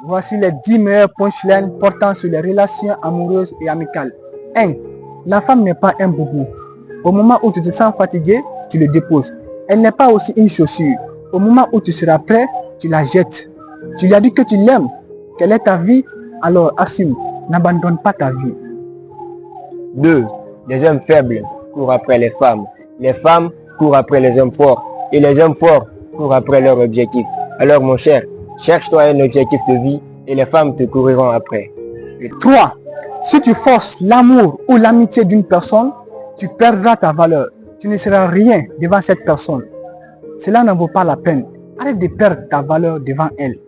Voici les 10 meilleurs punchlines portant sur les relations amoureuses et amicales. 1. La femme n'est pas un boubou. Au moment où tu te sens fatigué, tu le déposes. Elle n'est pas aussi une chaussure. Au moment où tu seras prêt, tu la jettes. Tu lui as dit que tu l'aimes, qu'elle est ta vie, alors assume, n'abandonne pas ta vie. 2. Les hommes faibles courent après les femmes courent après les hommes forts, et les hommes forts courent après leur objectif. Alors mon cher, cherche-toi un objectif de vie et les femmes te couriront après. 3. Si tu forces l'amour ou l'amitié d'une personne, tu perdras ta valeur. Tu ne seras rien devant cette personne. Cela n'en vaut pas la peine. Arrête de perdre ta valeur devant elle.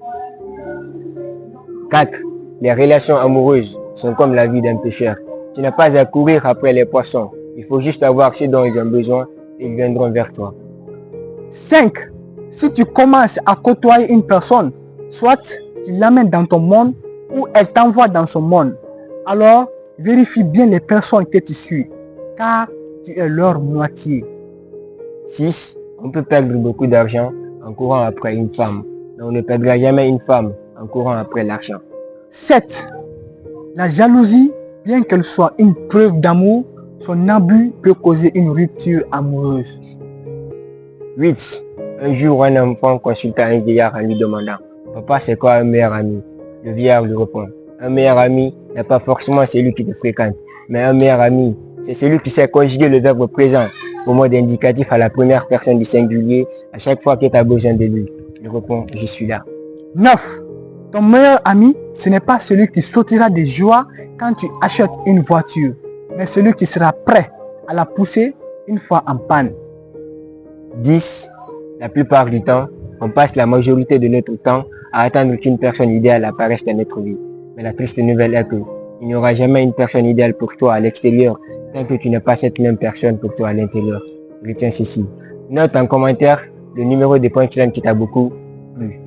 4. Les relations amoureuses sont comme la vie d'un pêcheur. Tu n'as pas à courir après les poissons. Il faut juste avoir ce dont ils ont besoin et ils viendront vers toi. 5. Si tu commences à côtoyer une personne, soit tu l'amènes dans ton monde ou elle t'envoie dans son monde, alors vérifie bien les personnes que tu suis, car tu es leur moitié. 6. On peut perdre beaucoup d'argent en courant après une femme, mais on ne perdra jamais une femme en courant après l'argent. 7. La jalousie, bien qu'elle soit une preuve d'amour, son abus peut causer une rupture amoureuse. 8. Un jour, un enfant consulta un vieillard en lui demandant « Papa, c'est quoi un meilleur ami ?» Le vieillard lui répond « Un meilleur ami n'est pas forcément celui qui te fréquente, mais un meilleur ami, c'est celui qui sait conjuguer le verbe présent au mode indicatif à la première personne du singulier à chaque fois que tu as besoin de lui. » Il répond « Je suis là. » 9. Ton meilleur ami, ce n'est pas celui qui sautera de joie quand tu achètes une voiture, mais celui qui sera prêt à la pousser une fois en panne. 10. La plupart du temps, on passe la majorité de notre temps à attendre qu'une personne idéale apparaisse dans notre vie. Mais la triste nouvelle est que il n'y aura jamais une personne idéale pour toi à l'extérieur tant que tu n'es pas cette même personne pour toi à l'intérieur. Retiens ceci. Note en commentaire le numéro de punchline qui t'a beaucoup plu.